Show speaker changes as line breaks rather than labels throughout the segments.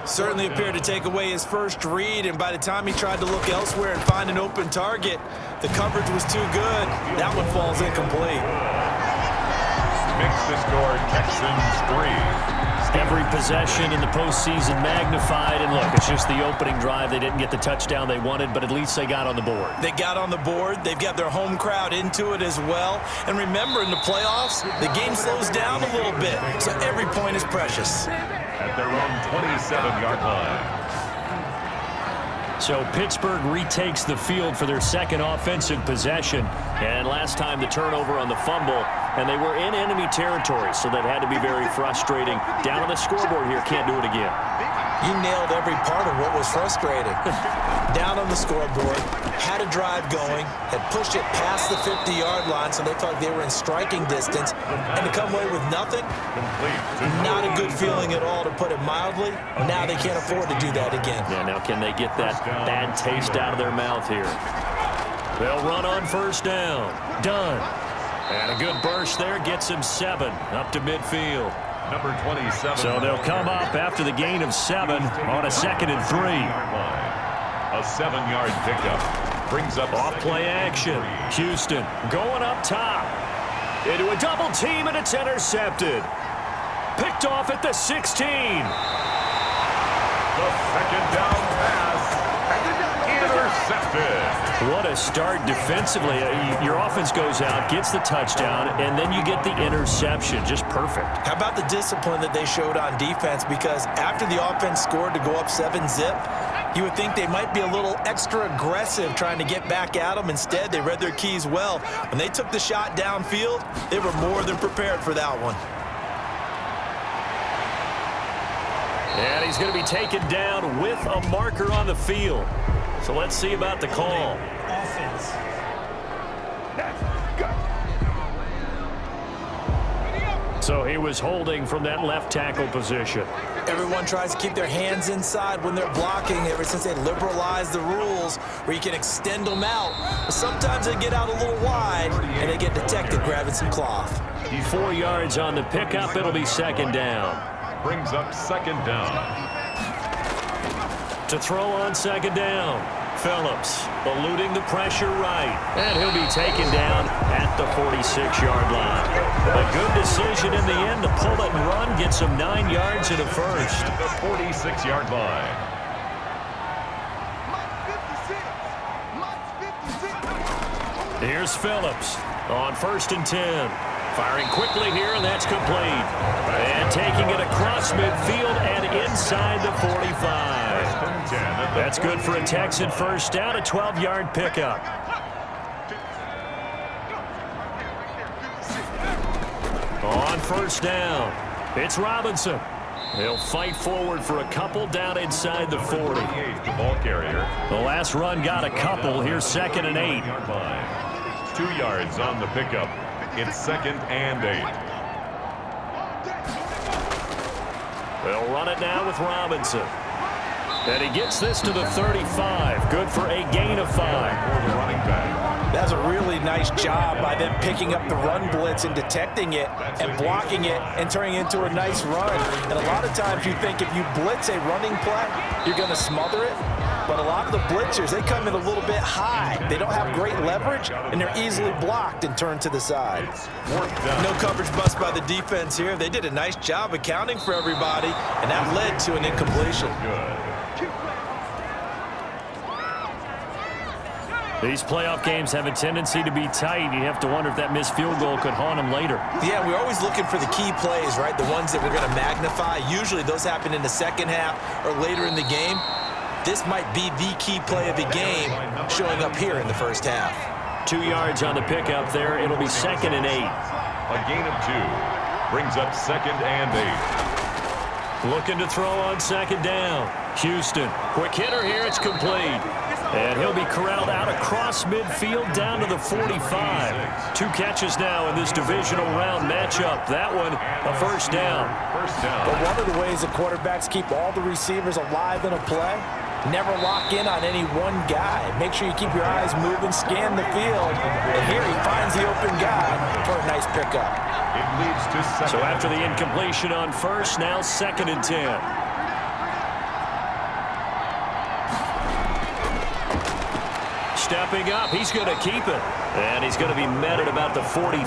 Certainly appeared to take away his first read, and by the time he tried to look elsewhere and find an open target, the coverage was too good. That one falls incomplete.
Makes the score Texans 3.
Every possession in the postseason magnified, and look, it's just the opening drive. They didn't get the touchdown they wanted, but at least they got on the board.
They got on the board. They've got their home crowd into it as well. And remember, in the playoffs, the game slows down a little bit, so every point is precious.
At their own 27-yard line.
So Pittsburgh retakes the field for their second offensive possession. And last time the turnover on the fumble, and they were in enemy territory, so that had to be very frustrating. Down on the scoreboard here, can't do it again.
You nailed every part of what was frustrating. Down on the scoreboard, had a drive going, had pushed it past the 50-yard line, so they felt like they were in striking distance, and to come away with nothing, not a good feeling at all, to put it mildly. Now they can't afford to do that again.
Yeah, now can they get that bad taste out of their mouth here? They'll run on first down. Done. And a good burst there gets him 7 up to midfield.
Number 27.
So they'll come up after the gain of 7 on a 2nd and 3.
A 7-yard pickup brings up
off play action. Houston going up top into a double team, and it's intercepted. Picked off at the 16.
The second down pass. Intercepted.
What a start defensively. Your offense goes out, gets the touchdown, and then you get the interception. Just perfect.
How about the discipline that they showed on defense? Because after the offense scored to go up 7-zip, you would think they might be a little extra aggressive trying to get back at them. Instead, they read their keys well. When they took the shot downfield, they were more than prepared for that one.
And he's going to be taken down with a marker on the field. So let's see about the call.
Offense.
So he was holding from that left tackle position.
Everyone tries to keep their hands inside when they're blocking ever since they liberalized the rules where you can extend them out. But sometimes they get out a little wide and they get detected grabbing some cloth.
4 yards on the pickup. It'll be 2nd down.
Brings up 2nd down.
To throw on 2nd down. Phillips eluding the pressure right. And he'll be taken down at the 46-yard line. A good decision in the end to pull it and run. Gets him 9 yards and a first.
At the 46-yard line.
Here's Phillips on 1st and 10. Firing quickly here, and that's complete. And taking it across midfield and inside the 45. That's good for a Texan first down, a 12-yard pickup. On 1st down, it's Robinson. He'll fight forward for a couple down inside the 40.
The ball carrier.
The last run got a couple. Here's 2nd and 8.
2 yards on the pickup. It's 2nd and 8.
They'll run it now with Robinson. And he gets this to the 35. Good for a gain of 5.
Running back.
That's a really nice job by them picking up the run blitz and detecting it and blocking it and turning it into a nice run. And a lot of times you think if you blitz a running play, you're going to smother it. But a lot of the blitzers, they come in a little bit high. They don't have great leverage, and they're easily blocked and turned to the side. No coverage bust by the defense here. They did a nice job accounting for everybody, and that led to an incompletion.
These playoff games have a tendency to be tight. You have to wonder if that missed field goal could haunt them later.
Yeah, we're always looking for the key plays, right? The ones that we're going to magnify. Usually those happen in the second half or later in the game. This might be the key play of the game showing up here in the first half.
2 yards on the pickup there. It'll be 2nd and 8.
A gain of 2. Brings up 2nd and 8.
Looking to throw on 2nd down. Houston, quick hitter here. It's complete. And he'll be corralled out across midfield down to the 45. 2 catches now in this divisional round matchup. That one, a first down.
But one of the ways that quarterbacks keep all the receivers alive in a play, never lock in on any one guy. Make sure you keep your eyes moving, scan the field. And here he finds the open guy for a nice pickup.
It leads to 2nd.
So after the incompletion on first, now 2nd and 10. stepping up. He's going to keep it. And he's going to be met at about the 43.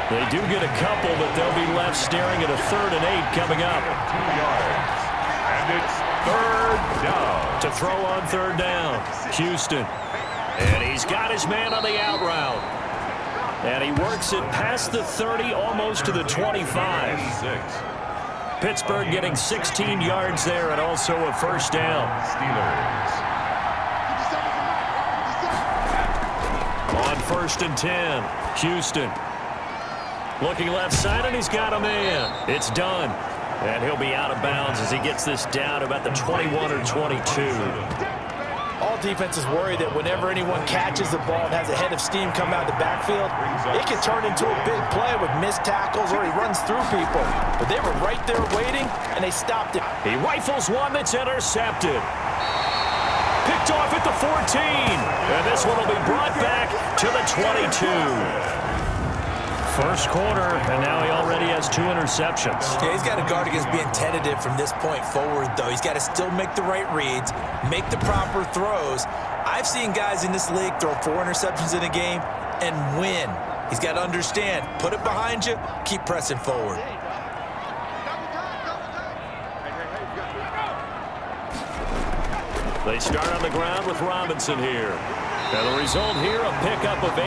They do get a couple, but they'll be left staring at a 3rd and 8 coming up.
2 yards. And it's 3rd down.
To throw on 3rd down, Houston. And he's got his man on the out route. And he works it past the 30, almost to the 25.
6.
Pittsburgh getting 16 yards there and also a 1st down.
Steelers.
On 1st and 10, Houston. Looking left side, and he's got a man. It's done. And he'll be out of bounds as he gets this down about the 21 or 22.
All defenses worry that whenever anyone catches the ball and has a head of steam come out of the backfield, it can turn into a big play with missed tackles or he runs through people. But they were right there waiting, and they stopped it.
He rifles one that's intercepted. Picked off at the 14. And this one will be brought back to the 22. First quarter, and now he already has 2 interceptions.
Yeah, he's got to guard against being tentative from this point forward, though. He's got to still make the right reads, make the proper throws. I've seen guys in this league throw 4 interceptions in a game and win. He's got to understand, put it behind you, keep pressing forward.
They start on the ground with Robinson here. And the result here, a pickup of 8.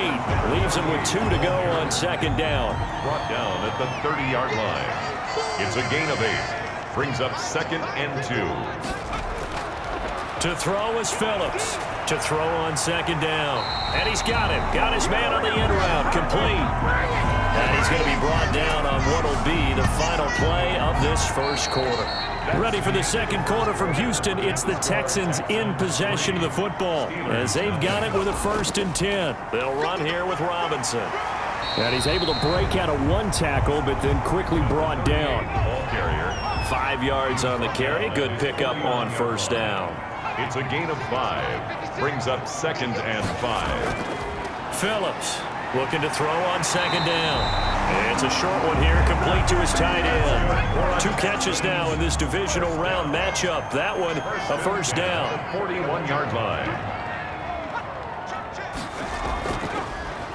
Leaves him with 2 to go on 2nd down.
Brought down at the 30-yard line. It's a gain of 8. Brings up 2nd and 2.
To throw is Phillips. To throw on 2nd down. And he's got him. Got his man on the end route. Complete. And he's going to be brought down on what will be the final play of this first quarter. Ready for the second quarter from Houston. It's the Texans in possession of the football as they've got it with a 1st and 10. They'll run here with Robinson. And he's able to break out of 1 tackle, but then quickly brought down.
Ball carrier.
5 yards on the carry. Good pickup on 1st down.
It's a gain of 5. Brings up 2nd and 5.
Phillips looking to throw on 2nd down. It's a short one here, complete to his tight end. 2 catches now in this divisional round matchup. That one, a 1st down.
41-yard line.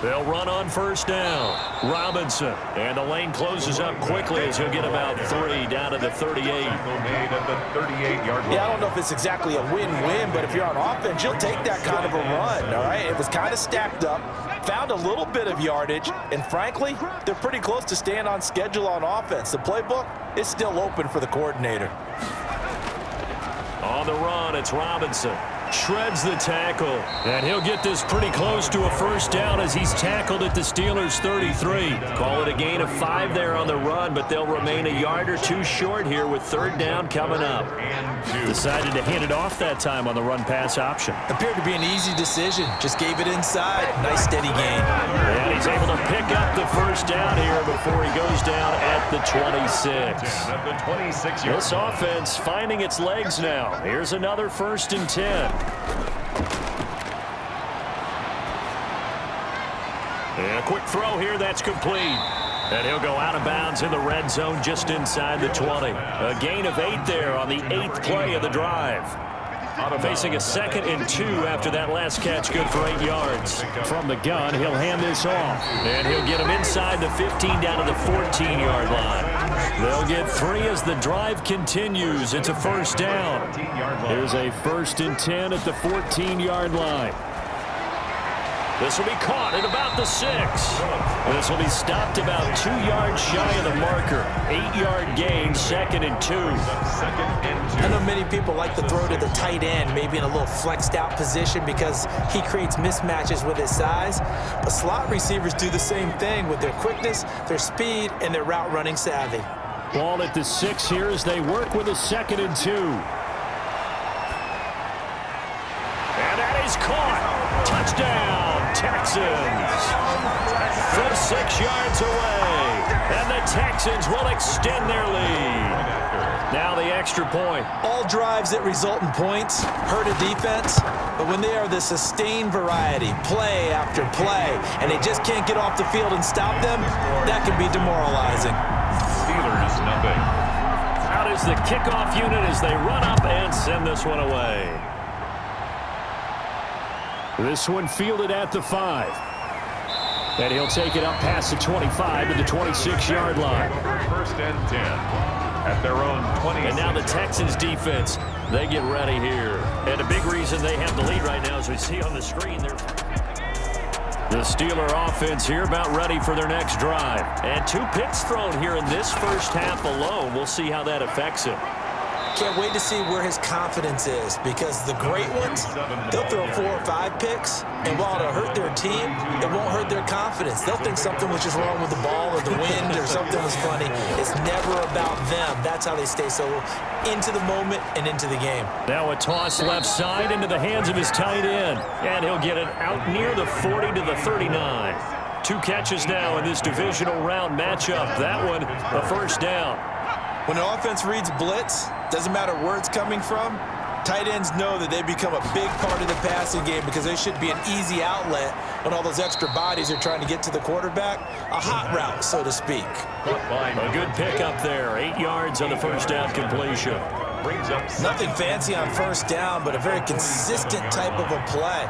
They'll run on 1st down. Robinson. And the lane closes up quickly as he'll get about 3 down to the 38.
Made at the 38-yard line.
Yeah, I don't know if it's exactly a win-win, but if you're on offense, you'll take that kind of a run, all right? It was kind of stacked up, found a little bit of yardage, and frankly, they're pretty close to staying on schedule on offense. The playbook is still open for the coordinator.
On the run, it's Robinson. Shreds the tackle, and he'll get this pretty close to a 1st down as he's tackled at the Steelers' 33. Call it a gain of 5 there on the run, but they'll remain a yard or 2 short here with 3rd down coming up. Decided to hand it off that time on the run-pass option.
Appeared to be an easy decision. Just gave it inside. Nice steady gain.
And he's able to pick up the 1st down here before he goes down at the 26.
At the 26-yard
This offense finding its legs now. Here's another 1st and 10. And a quick throw here, that's complete. And he'll go out of bounds in the red zone just inside the 20. A gain of 8 there on the 8th play of the drive. Facing a 2nd and 2 after that last catch, good for 8 yards. From the gun, he'll hand this off. And he'll get him inside the 15 down to the 14-yard line. They'll get 3 as the drive continues. It's a 1st down. Here's a 1st and 10 at the 14-yard line. This will be caught at about the 6. This will be stopped about 2 yards shy of the marker. 8-yard gain, 2nd and 2.
I know many people like to throw to the tight end, maybe in a little flexed out position because he creates mismatches with his size. But slot receivers do the same thing with their quickness, their speed, and their route running savvy.
Ball at the 6 here as they work with a 2nd and 2. And that is caught. Touchdown, Texans. From 6 yards away. And the Texans will extend their lead. Now the extra point.
All drives that result in points hurt a defense, but when they are the sustained variety, play after play, and they just can't get off the field and stop them, that can be demoralizing.
Steelers, nothing.
Out is the kickoff unit as they run up and send this one away. This one fielded at the 5. And he'll take it up past the 25 to the 26-yard line.
First and 10 at their own 20.
And now the Texans defense, they get ready here. And a big reason they have the lead right now, as we see on the screen, the Steeler offense here about ready for their next drive. And 2 picks thrown here in this first half alone. We'll see how that affects him.
Can't wait to see where his confidence is, because the great ones, they'll throw 4 or 5 picks, and while it'll hurt their team, it won't hurt their confidence. They'll think something was just wrong with the ball or the wind or something was funny. It's never about them. That's how they stay so into the moment and into the game.
Now a toss left side into the hands of his tight end, and he'll get it out near the 40 to the 39. 2 catches now in this divisional round matchup. That one, a first down.
When an offense reads blitz, doesn't matter where it's coming from, tight ends know that they become a big part of the passing game, because they should be an easy outlet when all those extra bodies are trying to get to the quarterback. A hot route, so to speak.
A good pickup there. 8 yards on the first down completion.
Nothing fancy on first down, but a very consistent type of a play.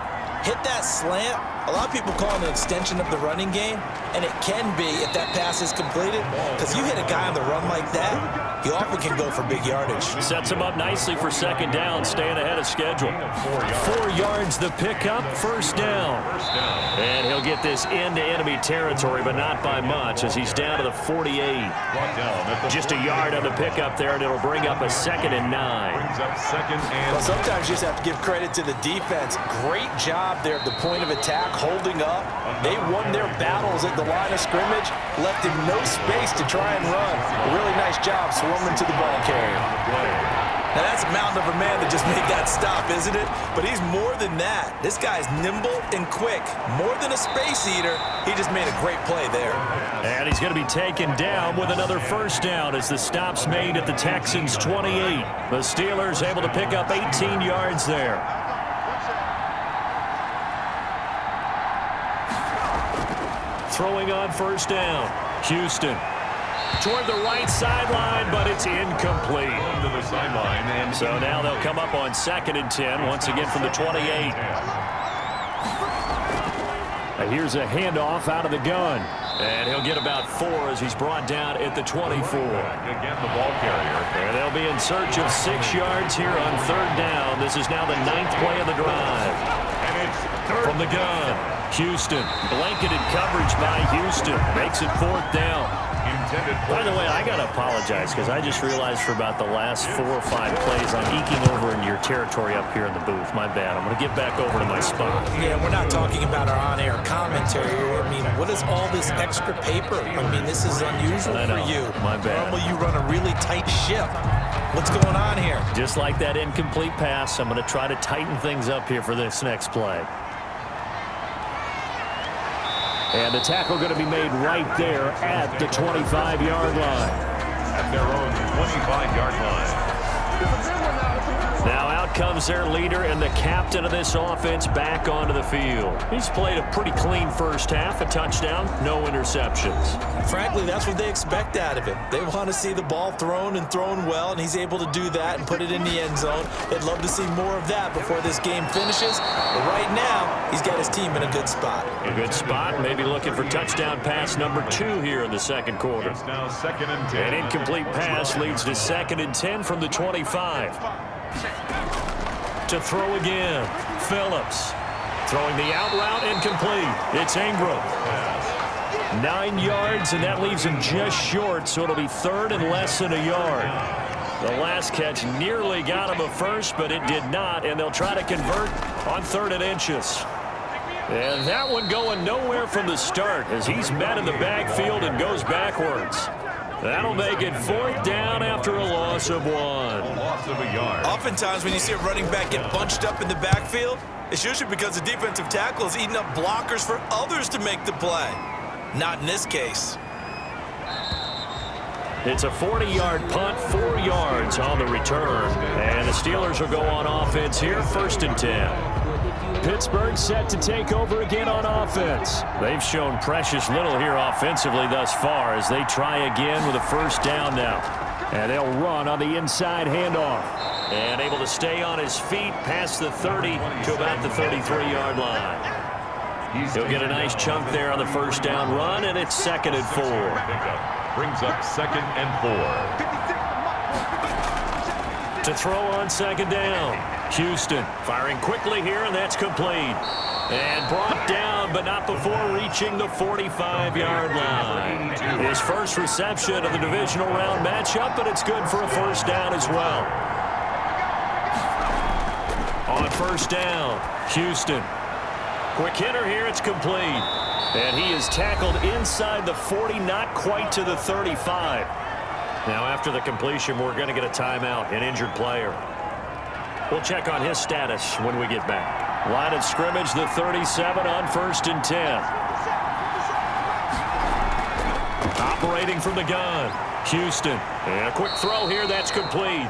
Hit that slant. A lot of people call it an extension of the running game, and it can be if that pass is completed, because you hit a guy on the run like that, he often can go for big yardage.
Sets him up nicely for second down, staying ahead of schedule. 4 yards the pickup, first down. And he'll get this into enemy territory, but not by much, as he's down to the 48. Just a yard on the pickup there, and it'll bring up a 2nd and 9.
Well, sometimes you just have to give credit to the defense. Great job there at the point of attack, holding up. They won their battles at the line of scrimmage, left him no space to try and run. A really nice job swarming to the ball carrier. Now that's a mountain of a man that just made that stop, isn't it? But he's more than that. This guy's nimble and quick. More than a space eater, he just made a great play there.
And he's going to be taken down with another first down as the stop's made at the Texans' 28. The Steelers able to pick up 18 yards there. Throwing on first down, Houston. Toward the right sideline, but it's incomplete.
To the sideline, and
so now they'll come up on 2nd and 10, once again from the 28. Here's a handoff out of the gun. And he'll get about 4 as he's brought down at the 24.
Again, the ball carrier.
And they'll be in search of 6 yards here on 3rd down. This is now the 9th play of the drive.
And it's
from the gun, Houston. Blanketed coverage by Houston. Makes it 4th down. By the way, I got to apologize, because I just realized for about the last 4 or 5 plays I'm eking over into your territory up here in the booth. My bad. I'm going to get back over to my spot.
Yeah, we're not talking about our on-air commentary. I mean, what is all this extra paper? I mean, this is unusual for you.
My bad.
Normally you run a really tight ship. What's going on here?
Just like that incomplete pass, I'm going to try to tighten things up here for this next play. And the tackle going to be made right there at the 25-yard line.
At their own 25-yard line.
Now out comes their leader and the captain of this offense back onto the field. He's played a pretty clean first half, a touchdown, no interceptions.
Frankly, that's what they expect out of him. They want to see the ball thrown and thrown well, and he's able to do that and put it in the end zone. They'd love to see more of that before this game finishes. But right now, he's got his team in a good spot.
A good spot, maybe looking for touchdown pass number 2 here in the second quarter.
It's now 2nd and 10.
An incomplete pass leads to 2nd and 10 from the 25. To throw again, Phillips. Throwing the out route, incomplete. It's Ingram. 9 yards, and that leaves him just short, so it'll be 3rd and less than a yard. The last catch nearly got him a first, but it did not, and they'll try to convert on 3rd and inches. And that one going nowhere from the start as he's met in the backfield and goes backwards. That'll make it 4th down after a loss of 1.
A loss of a yard.
Oftentimes when you see a running back get bunched up in the backfield, it's usually because the defensive tackle is eating up blockers for others to make the play. Not in this case.
It's a 40-yard punt, 4 yards on the return. And the Steelers will go on offense here, 1st and 10. Pittsburgh set to take over again on offense. They've shown precious little here offensively thus far as they try again with a first down now. And they'll run on the inside handoff. And able to stay on his feet past the 30 to about the 33-yard line. He'll get a nice chunk there on the first down run, and it's 2nd and 4.
Brings up 2nd and 4.
To throw on 2nd down. Houston firing quickly here, and that's complete. And brought down, but not before reaching the 45-yard line. His first reception of the divisional round matchup, but it's good for a first down as well. On first down, Houston. Quick hitter here, it's complete. And he is tackled inside the 40, not quite to the 35. Now after the completion, we're going to get a timeout, an injured player. We'll check on his status when we get back. Line of scrimmage, the 37 on 1st and 10. Operating from the gun, Houston. And a quick throw here, that's complete.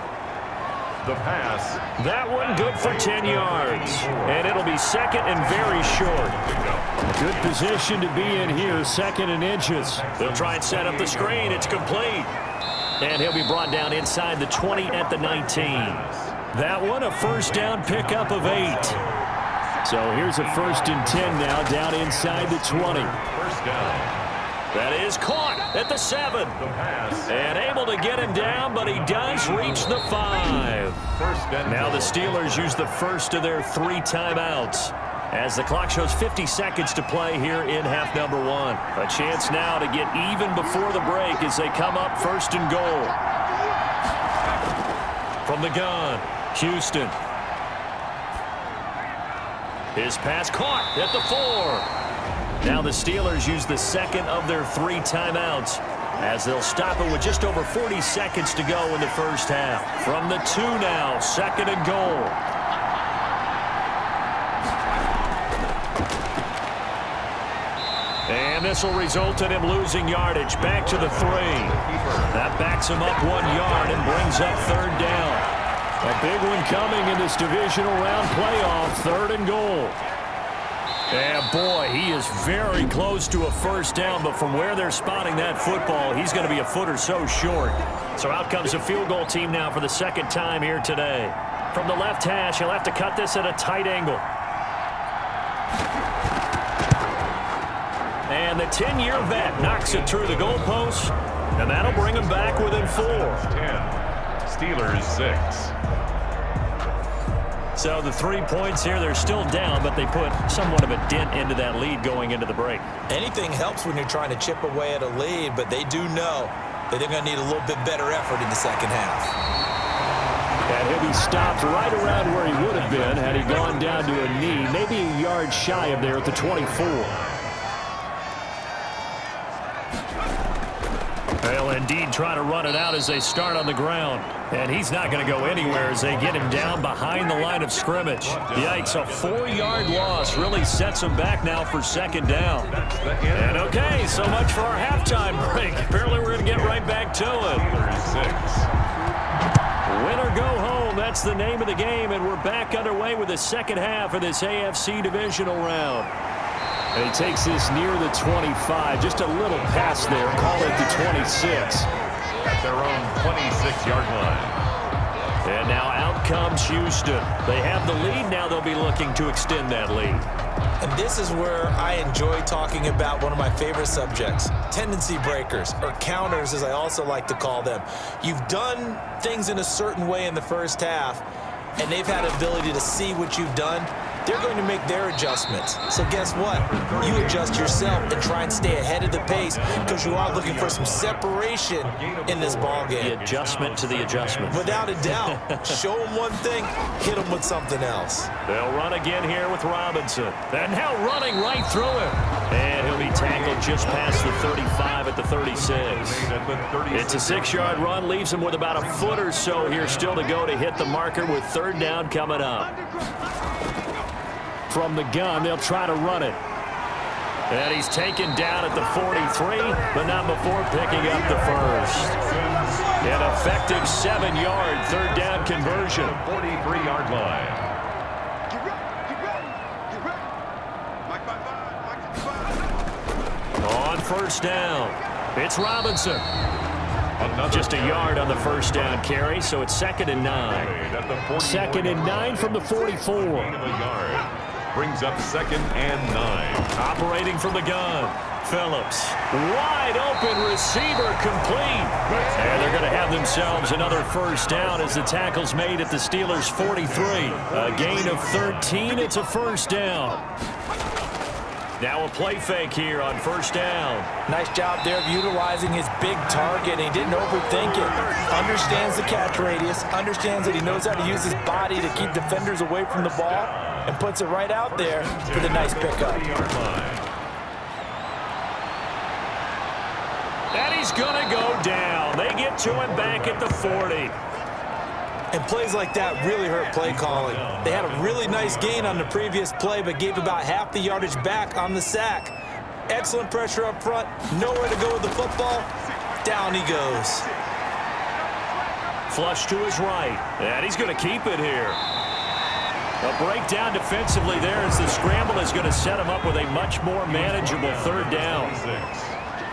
The pass.
That one good for 10 yards. And it'll be 2nd and very short. Good position to be in here, 2nd and inches. They'll try and set up the screen. It's complete. And he'll be brought down inside the 20 at the 19. That one a first down pickup of 8. So here's a 1st and 10 now down inside the 20.
First down.
That is caught at the 7. And able to get him down, but he does reach the 5. Now the Steelers use the first of their 3 timeouts as the clock shows 50 seconds to play here in half number 1. A chance now to get even before the break as they come up 1st and goal. From the gun, Houston. His pass caught at the 4. Now the Steelers use the 2nd of their 3 timeouts as they'll stop it with just over 40 seconds to go in the first half. From the 2 now, 2nd and goal. And this will result in him losing yardage back to the 3. That backs him up 1 yard and brings up 3rd down. A big one coming in this divisional round playoff, 3rd and goal. And boy, he is very close to a first down, but from where they're spotting that football, he's going to be a foot or so short. So out comes a field goal team now for the 2nd time here today. From the left hash, he'll have to cut this at a tight angle. And the 10-year vet knocks it through the goalpost, and that'll bring him back within 4.
10. Steelers 6.
So the 3 points here, they're still down, but they put somewhat of a dent into that lead going into the break.
Anything helps when you're trying to chip away at a lead, but they do know that they're going to need a little bit better effort in the second half.
And he'll be stopped right around where he would have been had he gone down to a knee, maybe a yard shy of there at the 24. They'll indeed try to run it out as they start on the ground. And he's not going to go anywhere as they get him down behind the line of scrimmage. Yikes, a 4-yard loss really sets him back now for 2nd down. And okay, so much for our halftime break. Apparently we're going to get right back to it. Win or go home, that's the name of the game, and we're back underway with the 2nd half of this AFC divisional round. And he takes this near the 25, just a little pass there, call it the 26.
At their own 26-yard line.
And now out comes Houston. They have the lead. Now they'll be looking to extend that lead.
And this is where I enjoy talking about one of my favorite subjects, tendency breakers, or counters as I also like to call them. You've done things in a certain way in the first half, and they've had ability to see what you've done. They're going to make their adjustments. So guess what? You adjust yourself and try and stay ahead of the pace because you are looking for some separation in this ballgame.
The adjustment to the adjustment.
Without a doubt. Show them one thing, hit them with something else.
They'll run again here with Robinson. And now running right through him. And he'll be tackled just past the 35 at the 36. It's a 6-yard run, leaves him with about a foot or so here still to go to hit the marker with 3rd down coming up. From the gun, they'll try to run it. And he's taken down at the 43, but not before picking up the first. An effective 7-yard 3rd down conversion.
43-yard line.
On 1st down, it's Robinson. Just a yard on the first down carry, so it's 2nd and 9. 2nd and 9 from the 44.
Brings up 2nd and 9.
Operating from the gun. Phillips, wide open receiver, complete. And they're going to have themselves another first down as the tackle's made at the Steelers' 43. A gain of 13, it's a first down. Now a play fake here on first down.
Nice job there of utilizing his big target. He didn't overthink it. Understands the catch radius. Understands that he knows how to use his body to keep defenders away from the ball. And puts it right out there for the nice pickup.
And he's going to go down. They get to him back at the 40.
And plays like that really hurt play calling. They had a really nice gain on the previous play, but gave about half the yardage back on the sack. Excellent pressure up front. Nowhere to go with the football. Down he goes.
Flush to his right. And he's going to keep it here. A breakdown defensively there as the scramble is going to set him up with a much more manageable third down.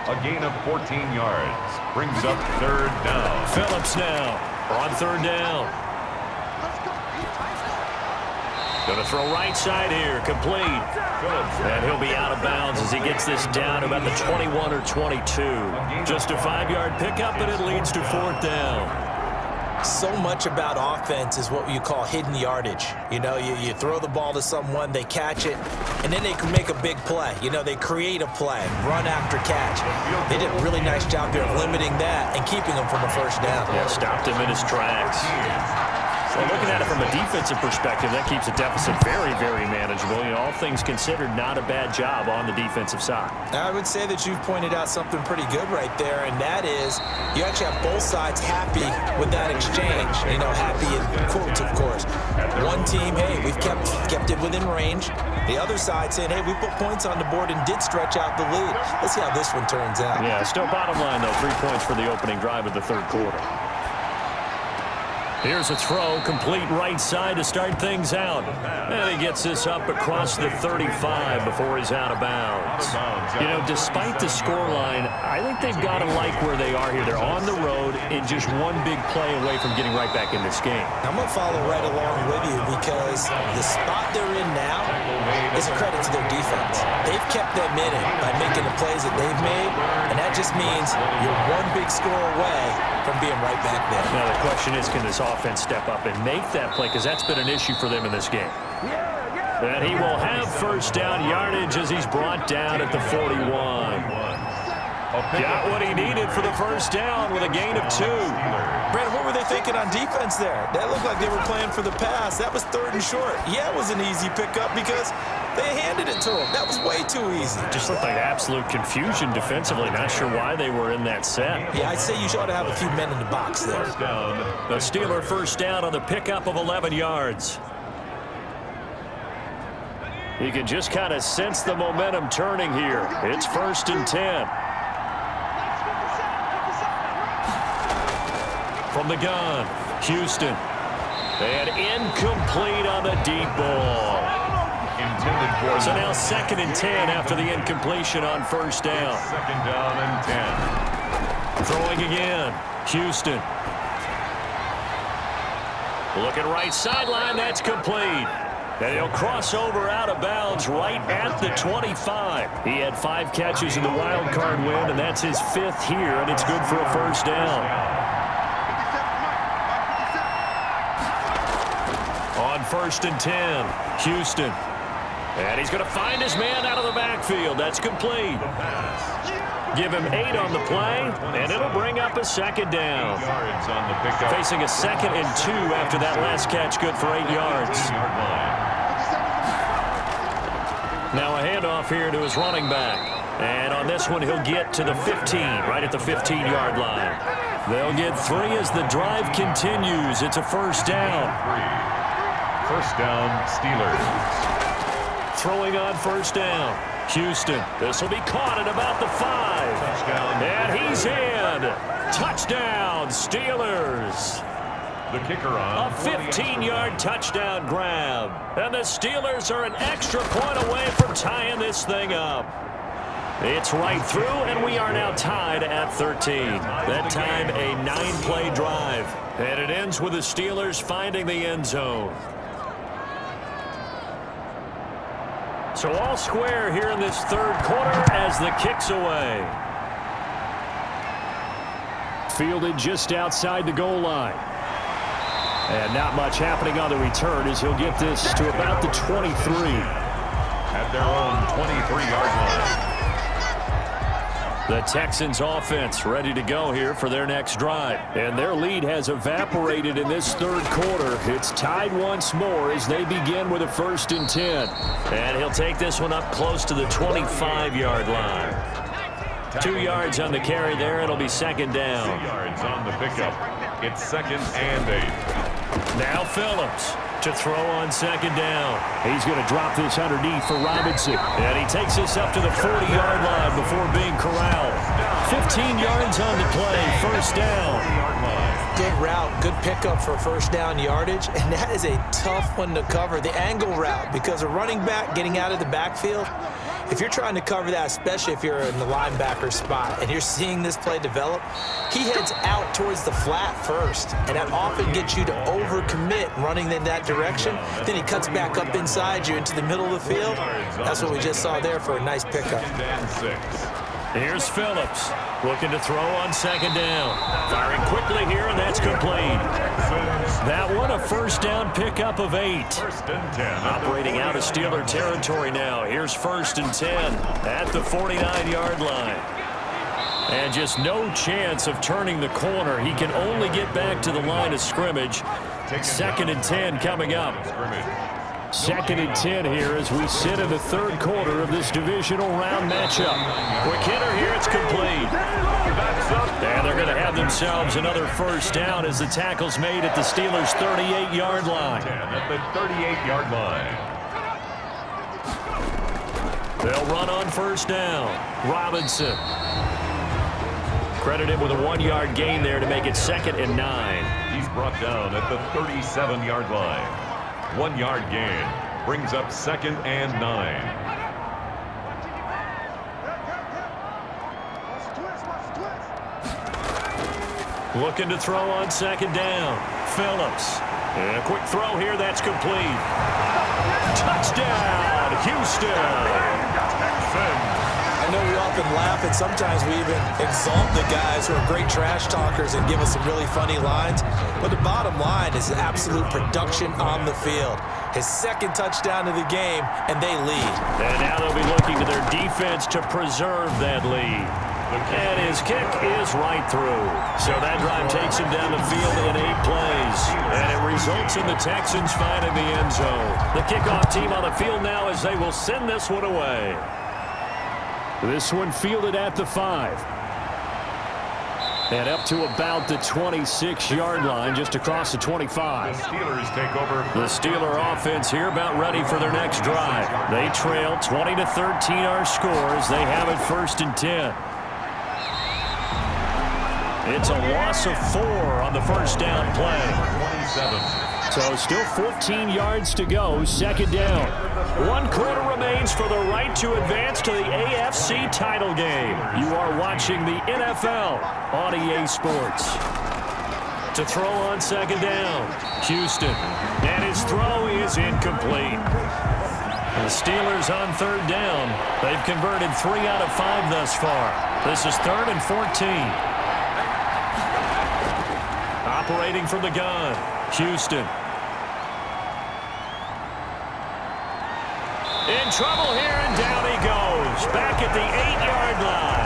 A gain of 14 yards. Brings up 3rd down.
Phillips now on 3rd down. Going to throw right side here, complete. And he'll be out of bounds as he gets this down about the 21 or 22. Just a 5-yard pickup, and it leads to 4th down.
So much about offense is what you call hidden yardage. You know, you throw the ball to someone, they catch it, and then they can make a big play. You know, they create a play, run after catch. They did a really nice job there of limiting that and keeping him from a first down.
Yeah, stopped him in his tracks. So looking at it from a defensive perspective, that keeps a deficit very, very manageable. You know, all things considered, not a bad job on the defensive side.
I would say that you've pointed out something pretty good right there, and that is you actually have both sides happy with that exchange. You know, happy in quotes, of course. One team, hey, we've kept it within range. The other side saying, hey, we put points on the board and did stretch out the lead. Let's see how this one turns out.
Yeah, still bottom line, though, 3 points for the opening drive of the 3rd quarter. Here's a throw, complete right side to start things out. And he gets this up across the 35 before he's out of bounds. You know, despite the scoreline, I think they've got to like where they are here. They're on the road and just one big play away from getting right back in this game.
I'm going to follow right along with you because the spot they're in now is a credit to their defense. They've kept them in it by making the plays that they've made, and that just means you're one big score away from being right back there.
Now the question is, can this offense step up and make that play? Because that's been an issue for them in this game. And he will have first down yardage as he's brought down at the 41. Got what he needed for the first down with a gain of 2.
Brandon, what were they thinking on defense there? That looked like they were playing for the pass. That was 3rd and short. Yeah, it was an easy pickup because they handed it to him. That was way too easy.
Just looked like absolute confusion defensively. Not sure why they were in that set.
Yeah, I'd say you ought to have a few men in the box there.
The Steeler first down on the pickup of 11 yards. You can just kind of sense the momentum turning here. It's 1st and 10. From the gun, Houston. And incomplete on the deep ball. So now 2nd and 10 after the incompletion on first down.
2nd down and 10.
Throwing again, Houston. Looking right sideline, that's complete. And he'll cross over out of bounds right at the 25. He had 5 catches in the wild card win, and that's his 5th here, and it's good for a first down. On 1st and 10, Houston. And he's going to find his man out of the backfield. That's complete. Give him 8 on the play, and it'll bring up a 2nd down. Facing a 2nd and 2 after that last catch, good for 8 yards. Now a handoff here to his running back. And on this one, he'll get to the 15, right at the 15-yard line. They'll get 3 as the drive continues. It's a first down.
First down, Steelers.
Throwing on first down, Houston. This will be caught at about the 5.
Touchdown.
And he's in. Touchdown, Steelers.
The kicker on.
A 15-yard touchdown grab. And the Steelers are an extra point away from tying this thing up. It's right through, and we are now tied at 13. That time, a 9-play drive. And it ends with the Steelers finding the end zone. So all square here in this third quarter as the kick's away. Fielded just outside the goal line. And not much happening on the return as he'll get this to about the 23.
At their own 23-yard line.
The Texans offense ready to go here for their next drive. And their lead has evaporated in this third quarter. It's tied once more as they begin with a 1st and 10. And he'll take this one up close to the 25-yard line. 2 yards on the carry there. It'll be 2nd down.
2 yards on the pickup. It's 2nd and 8.
Now Phillips to throw on 2nd down. He's going to drop this underneath for Robinson. And he takes this up to the 40-yard line before being corralled. 15 yards on the play, 1st down.
Good route, good pickup for 1st down yardage, and that is a tough one to cover, the angle route, because a running back getting out of the backfield, if you're trying to cover that, especially if you're in the linebacker spot and you're seeing this play develop, he heads out towards the flat first, and that often gets you to overcommit running in that direction. Then he cuts back up inside you into the middle of the field. That's what we just saw there for a nice pickup.
Here's Phillips looking to throw on 2nd down. Firing quickly here, and that's complete. That one a 1st down pickup of 8.
1st and 10.
Operating out of Steeler territory now. Here's 1st and 10 at the 49-yard line. And just no chance of turning the corner. He can only get back to the line of scrimmage. 2nd and 10 coming up. 2nd and 10 here as we sit in the third quarter of this divisional round matchup. Quick hitter here, it's complete. And they're going to have themselves another 1st down as the tackle's made at the Steelers' 38-yard line.
At the 38-yard line.
They'll run on 1st down. Robinson. Credited with a 1-yard gain there to make it 2nd and 9.
He's brought down at the 37-yard line. 1-yard gain brings up 2nd and 9.
Looking to throw on 2nd down. Phillips. And a quick throw here, that's complete. Touchdown, Houston.
I know we often laugh, and sometimes we even exalt the guys who are great trash talkers and give us some really funny lines. But the bottom line is absolute production on the field. His 2nd touchdown of the game, and they lead.
And now they'll be looking to their defense to preserve that lead. And his kick is right through. So that drive takes him down the field in 8 plays. And it results in the Texans finding the end zone. The kickoff team on the field now as they will send this one away. This one fielded at the 5. And up to about the 26-yard line, just across the 25.
The Steelers take over.
The Steeler offense here about ready for their next drive. They trail 20-13 our score as they have it 1st and 10. It's a loss of 4 on the 1st down play.
27.
So still 14 yards to go, 2nd down. 1 quarter remains for the right to advance to the AFC title game. You are watching the NFL on EA Sports. To throw on 2nd down, Houston. And his throw is incomplete. The Steelers on 3rd down. They've converted 3 out of 5 thus far. This is 3rd and 14. Operating from the gun, Houston. In trouble here, and down he goes. Back at the 8-yard line.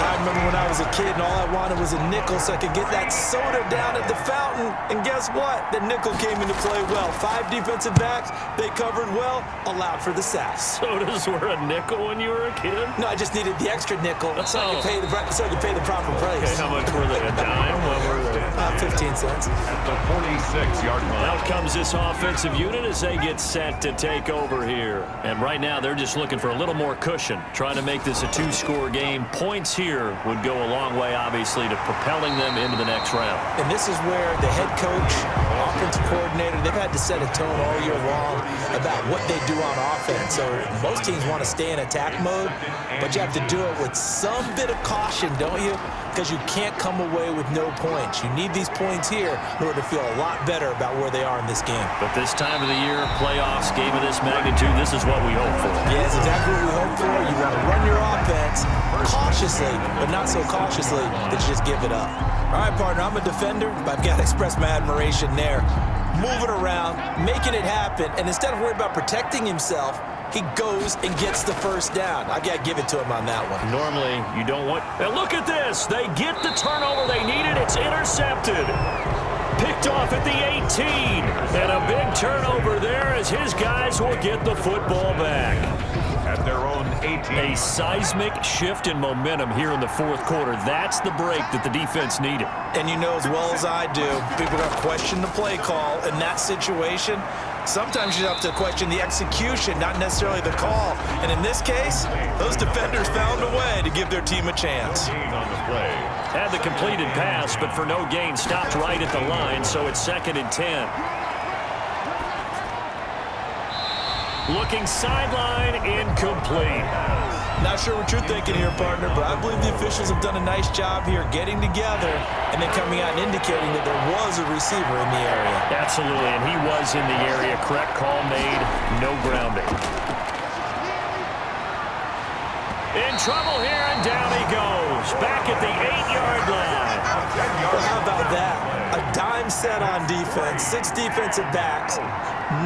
I remember when I was a kid and all I wanted was a nickel so I could get that soda down at the fountain. And guess what? The nickel came into play well. 5 defensive backs, they covered well, allowed for the sack.
Sodas were a nickel when you were a kid?
No, I just needed the extra nickel so I could pay the proper price.
Okay, how much were they? A dime? What were they?
15 cents.
At the 46-yard line.
Out comes this offensive unit as they get set to take over here. And right now they're just looking for a little more cushion, trying to make this a 2-score game. Points here would go a go a long way, obviously, to propelling them into the next round.
And this is where the head coach, offensive coordinator, they've had to set a tone all year long about what they do on offense. So most teams want to stay in attack mode, but you have to do it with some bit of caution, don't you? Because you can't come away with no points. You need these points here in order to feel a lot better about where they are in this game.
But this time of the year, playoffs, game of this magnitude, this is what we hope for.
Yeah, it's exactly what we hope for. You want to run your offense cautiously, but not so cautiously that you just give it up. All right, partner, I'm a defender, but I've got to express my admiration there. Moving around, making it happen, and instead of worrying about protecting himself, he goes and gets the first down. I've got to give it to him on that one.
Normally, you don't want... And look at this. They get the turnover they needed. It's intercepted. Picked off at the 18. And a big turnover there as his guys will get the football back.
At their own 18.
A seismic shift in momentum here in the fourth quarter. That's the break that the defense needed.
And you know as well as I do, people are going to question the play call in that situation. Sometimes you have to question the execution, not necessarily the call. And in this case, those defenders found a way to give their team a chance.
On the play.
Had the completed pass, but for no gain, stopped right at the line, so it's 2nd and 10. Looking sideline, incomplete.
Not sure what you're thinking here, partner, but I believe the officials have done a nice job here getting together and then coming out and indicating that there was a receiver in the area.
Absolutely, and he was in the area. Correct call made, no grounding. In trouble here, and down he goes. Back at the 8-yard line.
Well, how about that? A dime set on defense, 6 defensive backs.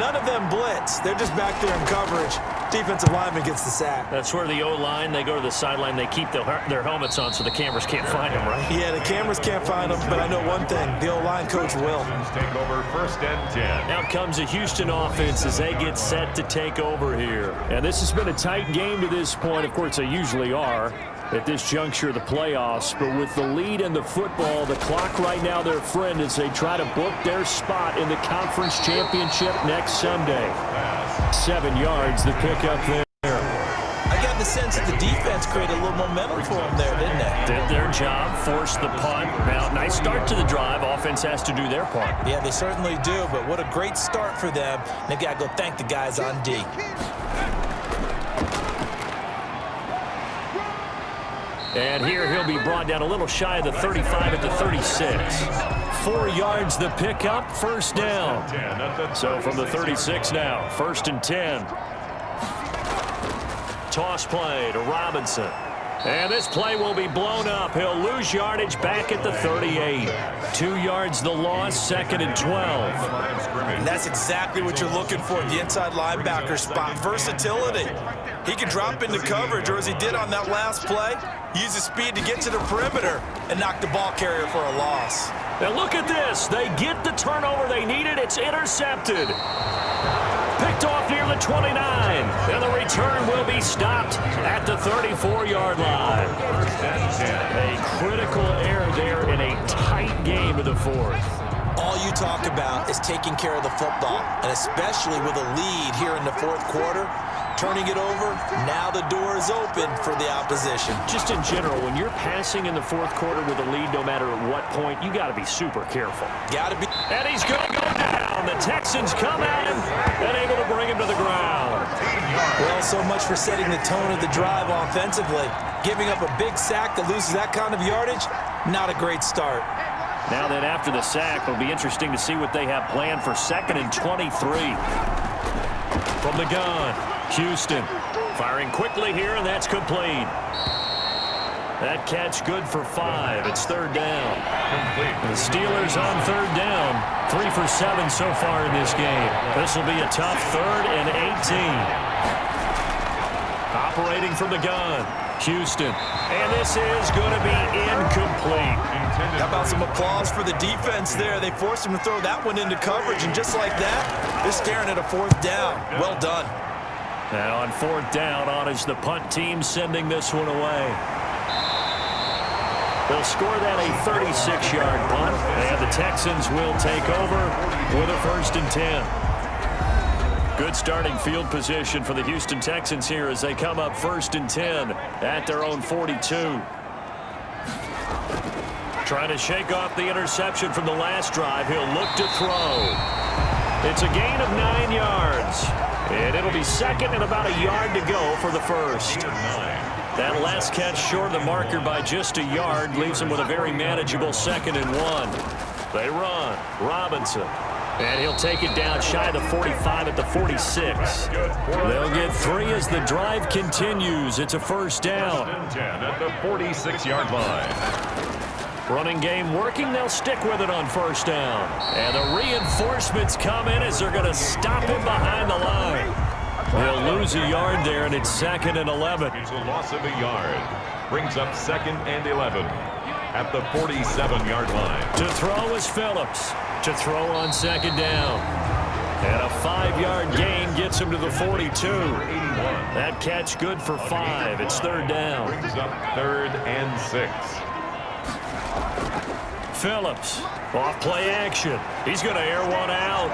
None of them blitz. They're just back there in coverage. Defensive lineman gets the sack.
That's where the O-line, they go to the sideline, they keep their helmets on so the cameras can't find them, right?
Yeah, the cameras can't find them, but I know one thing. The O-line coach will.
Take over 1st and 10.
Out comes a Houston offense as they get set to take over here. And this has been a tight game to this point. Of course, they usually are at this juncture of the playoffs. But with the lead in the football, the clock right now their friend as they try to book their spot in the conference championship next Sunday. 7 yards, the pickup there.
I got the sense that the defense created a little momentum for them there, didn't they?
Did their job, forced the punt. Now, nice start to the drive. Offense has to do their part.
Yeah, they certainly do, but what a great start for them. They've got to go thank the guys on D.
And here he'll be brought down a little shy of the 35 at the 36. 4 yards the pickup, 1st down. So from the 36 now, 1st and 10. Toss play to Robinson. And this play will be blown up. He'll lose yardage back at the 38. 2 yards the loss, 2nd and 12.
And that's exactly what you're looking for, the inside linebacker spot. Versatility. He can drop into coverage, or as he did on that last play, use his speed to get to the perimeter and knock the ball carrier for a loss.
Now look at this. They get the turnover they needed. It's intercepted. Picked off near the 29. And the return will be stopped at the 34-yard line. A critical error there in a tight game of the fourth.
All you talk about is taking care of the football, and especially with a lead here in the fourth quarter. Turning it over, now the door is open for the opposition.
Just in general, when you're passing in the fourth quarter with a lead, no matter at what point, you got to be super careful.
Got to be.
And he's going to go down. The Texans come at him and able to bring him to the ground.
Well, so much for setting the tone of the drive offensively. Giving up a big sack that loses that kind of yardage, not a great start.
Now then, after the sack, it'll be interesting to see what they have planned for 2nd and 23. From the gun, Houston firing quickly here, and that's complete. That catch good for 5. It's 3rd down. The Steelers on 3rd down. 3 for 7 so far in this game. This will be a tough 3rd and 18. Operating from the gun, Houston. And this is going to be incomplete.
How about some applause for the defense there? They forced him to throw that one into coverage, and just like that, they're staring at a 4th down. Well done.
Now on 4th down, on is the punt team sending this one away. They'll score that a 36-yard punt, and the Texans will take over with a 1st and 10. Good starting field position for the Houston Texans here as they come up 1st and 10 at their own 42. Trying to shake off the interception from the last drive. He'll look to throw. It's a gain of 9 yards. And it'll be second and about a yard to go for the first. That last catch short of the marker by just a yard leaves him with a very manageable 2nd and 1. They run. Robinson. And he'll take it down shy of the 45 at the 46. They'll get 3 as the drive continues. It's a first down.
10 at the 46-yard line.
Running game working. They'll stick with it on first down. And the reinforcements come in as they're going to stop him behind the line. They'll lose a yard there, and it's 2nd and 11.
It's a loss of a yard. Brings up 2nd and 11 at the 47-yard line.
To throw is Phillips. To throw on 2nd down. And a 5-yard gain gets him to the 42. That catch good for 5. It's 3rd down.
Brings up 3rd and 6.
Phillips, off play action. He's going to air one out.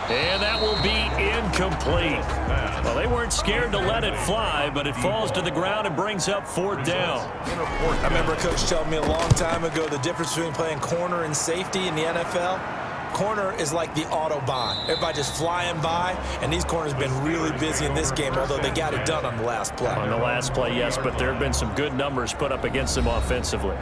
And that will be incomplete. Well, they weren't scared to let it fly, but it falls to the ground and brings up 4th down.
I remember a coach telling me a long time ago the difference between playing corner and safety in the NFL. Corner is like the Autobahn. Everybody just flying by, and these corners have been really busy in this game, although they got it done on the last play.
On the last play, yes, but there have been some good numbers put up against them offensively.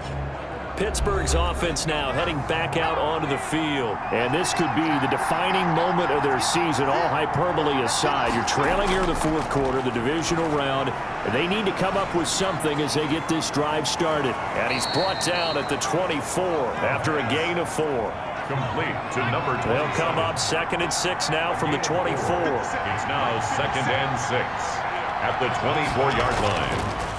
Pittsburgh's offense now heading back out onto the field. And this could be the defining moment of their season, all hyperbole aside. You're trailing here in the 4th quarter, the divisional round. And they need to come up with something as they get this drive started. And he's brought down at the 24 after a gain of 4.
Complete to number 20.
They'll come up 2nd and 6 now from the 24.
It's now 2nd and 6 at the 24-yard line.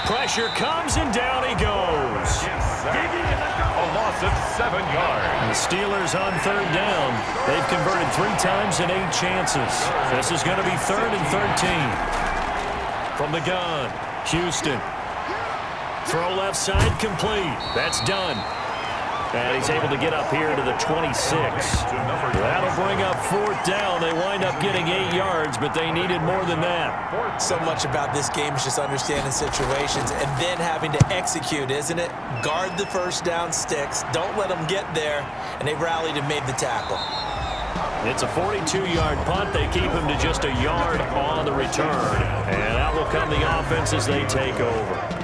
Pressure comes, and down he goes.
A loss of 7 yards.
The Steelers on 3rd down. They've converted 3 times in 8 chances. This is going to be 3rd and 13. From the gun, Houston. Throw left side, complete. That's done. And he's able to get up here to the 26. That'll bring up 4th down. They wind up getting 8 yards, but they needed more than that.
So much about this game is just understanding situations and then having to execute, isn't it? Guard the first down sticks. Don't let them get there. And they rallied and made the tackle.
It's a 42-yard punt. They keep him to just a yard on the return. And out will come the offense as they take over.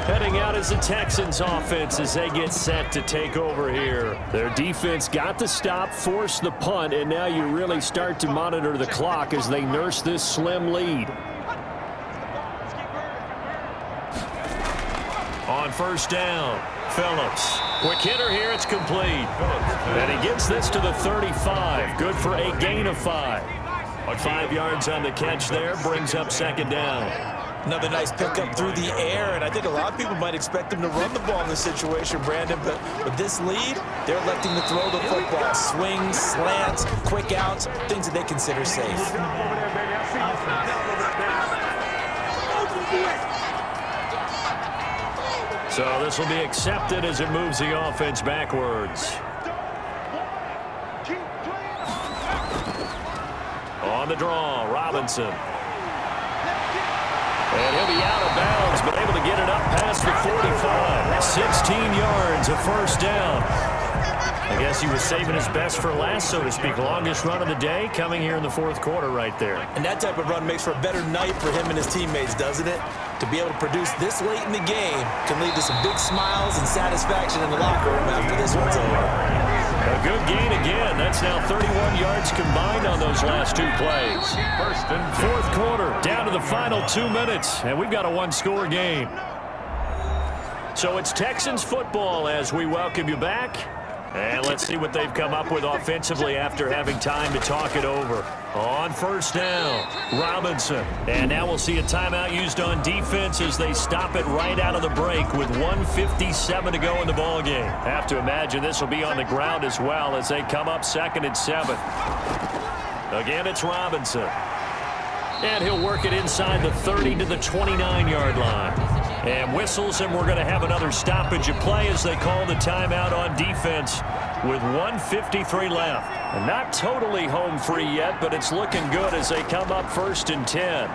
Heading out is the Texans offense as they get set to take over here. Their defense got the stop, forced the punt, and now you really start to monitor the clock as they nurse this slim lead. On first down, Phillips. Quick hitter here, it's complete. And he gets this to the 35. Good for a gain of 5. 5 yards on the catch there, brings up 2nd down.
Another nice pickup through the air, and I think a lot of people might expect them to run the ball in this situation, Brandon, but with this lead, they're electing to throw the football. Swings, slants, quick outs, things that they consider safe.
So this will be accepted as it moves the offense backwards. On the draw, Robinson. And he'll be out of bounds, but able to get it up past the 45. 16 yards, a first down. I guess he was saving his best for last, so to speak. Longest run of the day coming here in the 4th quarter right there.
And that type of run makes for a better night for him and his teammates, doesn't it? To be able to produce this late in the game can lead to some big smiles and satisfaction in the locker room after this one's over.
A good gain again. That's now 31 yards combined on those last 2 plays. 4th quarter, down to the final 2 minutes, and we've got a 1-score game. So it's Texans football as we welcome you back. And let's see what they've come up with offensively after having time to talk it over. On first down, Robinson. And now we'll see a timeout used on defense as they stop it right out of the break with 1:57 to go in the ballgame. Have to imagine this will be on the ground as well as they come up 2nd and 7. Again, it's Robinson. And he'll work it inside the 30 to the 29-yard line. And whistles, and we're going to have another stoppage of play as they call the timeout on defense with 1:53 left. And not totally home free yet, but it's looking good as they come up 1st and 10.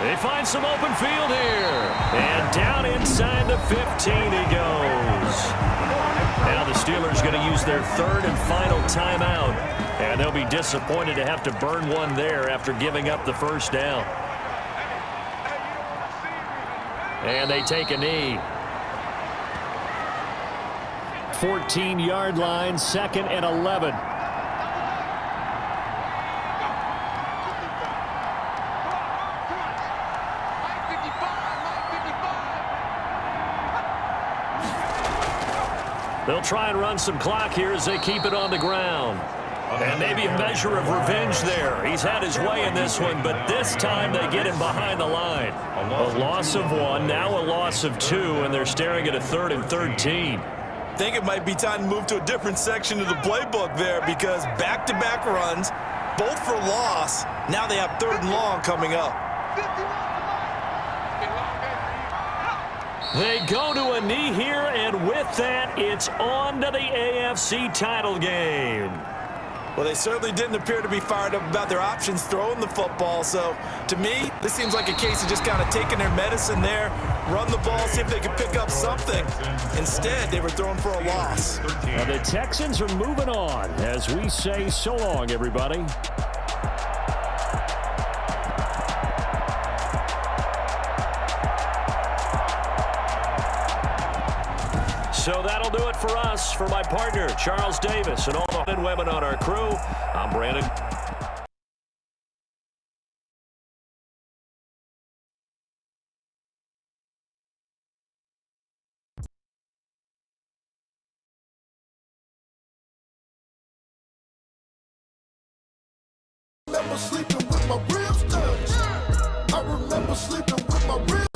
They find some open field here. And down inside the 15 he goes. Now the Steelers going to use their third and final timeout. And they'll be disappointed to have to burn one there after giving up the first down. And they take a knee. 14-yard line, 2nd and 11. They'll try and run some clock here as they keep it on the ground. And maybe a measure of revenge there. He's had his way in this one, but this time they get him behind the line. A loss of 1, now a loss of 2, and they're staring at a 3rd and 13.
I think it might be time to move to a different section of the playbook there because back-to-back runs, both for loss. Now they have 3rd and long coming up.
They go to a knee here, and with that, it's on to the AFC title game.
Well, they certainly didn't appear to be fired up about their options throwing the football. So, to me, this seems like a case of just kind of taking their medicine there, run the ball, see if they can pick up something. Instead, they were throwing for a loss.
Now the Texans are moving on as we say so long, everybody. So that'll do it for us. For my partner, Charles Davis, and all the men and women on our crew, I'm Brandon.
I remember sleeping with my ribs touched. I remember sleeping with my ribs.